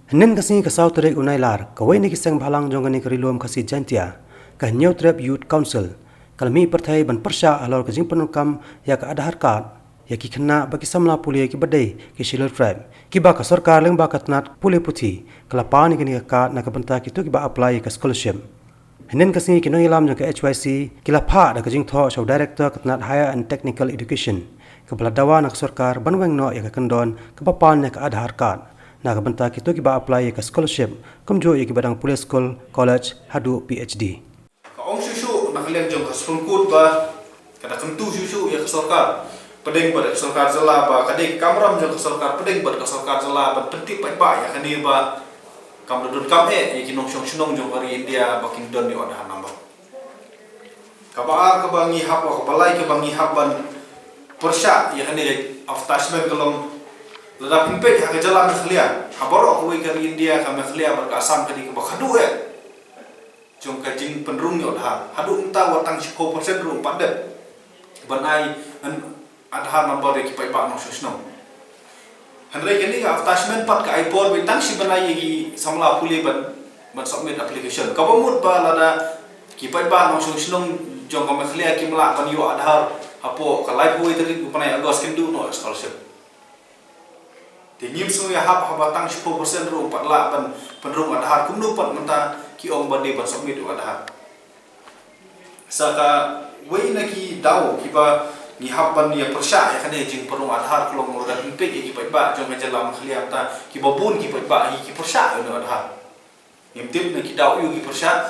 Nen kasi ka South Rek unailar, kawai ni kisang balang jongani karilom kasi jantia, ka New Trap Youth Council, kalmi perthai ban persya alor ka jing penukam ya ka adhar card, ya ki kena bagi samla puli ki badai ki Shiller Tribe, ki ba ka sarkar leng ba ka tnat puli puti, kala pa ni kini ka card na ka benta ki tu ki ba apply ka scholarship. Nen kasi ki no ilam jong ka HYC, ki la pa da ka jing tho show director ka tnat higher and technical education, ka bala dawa na ka sarkar banweng no ya ka kendon ka papan ya ka adhar card. Nak benta kita kita apply ke scholarship, kumjo ye badang police school, college, hadu PhD. Kaong susu nak lihat jong kasungkut ba, kada kentu susu ya kesorkar, pedeng pada kesorkar jela ba, kadek kamram jong kesorkar pedeng pada kesorkar jela ba, penting pa ya kani ba, kamdon kame ye kinong shong jong hari India bakin don di wadah nambah. Kabar kebangi hab wa kabalai kebangi haban persya ya kani attachment kelong lada pimpek hak jalan mekhlia haborok kuwi ke India ka mekhlia berkasam kadi ke bakhadu jong ka jing penrung yo dah hadu entah watang 10% ru padet banai adhar number ki pai ba no susno handrai kini ka attachment pat ka iPod bitang si banai gi samla puli ban submit application ka bomut ba lada ki pai ba no susno jong ka mekhlia ki mala ban yo adhar apo ka live boy tadi panai agos kendu no scholarship. Tingim semua hab batang 10% ru 4 la ban penrung adhar kumnu pat menta ki ong bandi ban submit adhar saka wei naki dau ki ba ni hab ban ya persya ya kane jing penrung adhar kelong roda pimpek ki pai ba jong jala makhliam ta ki babun ki pai ba ki persya no adhar imtip naki dau yu ki persya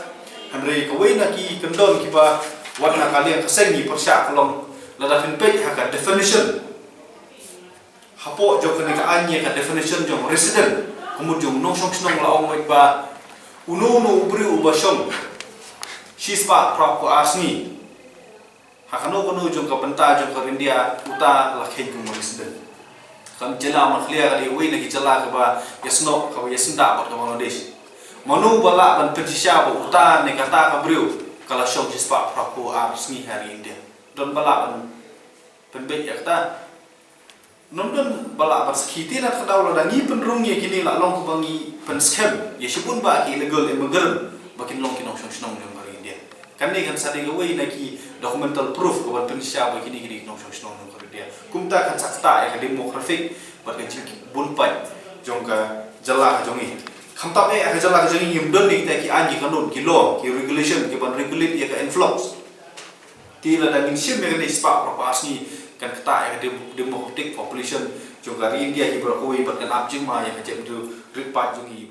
handre ko wei naki kendon ki ba warna kalian keseng ni persya kelong lada pimpek haka definition hapo jong kene ka anye ka definition jong resident kemudian nong song snong la ong ba uno ubri ubashong shispa prop ko asni hakano kono jong ka benta jong ka India uta la khen ko resident kan jela makhlia ka di we na ki jela ka ba yasno ka yasinda ba ka Bangladesh manu bala ban petisha ba uta ne kata ka brio kala shong shispa prop ko asni hari India don bala ban penbet ya kata nonton bala bersekiti nak kedau la ni penrung ye kini la long kebangi pen scam ye sipun ba ki legal immigrant bakin long kinong shong yang hari India kan ni kan sadi gawe naki documental proof ko ban pensya ba kini kinong shong yang hari India kumta kan sakta ya demographic bakin cik bunpai jong ka jala ka jongi khamta be ka jala ka jongi yum don ni ta ki anji kanun ki law ki regulation ki ban regulate ya ka influx ti la dangin sim ya ni spa propas ni kan kata yang demographic population juga India ni berkoi berkan abjing mah yang macam tu ripat jungi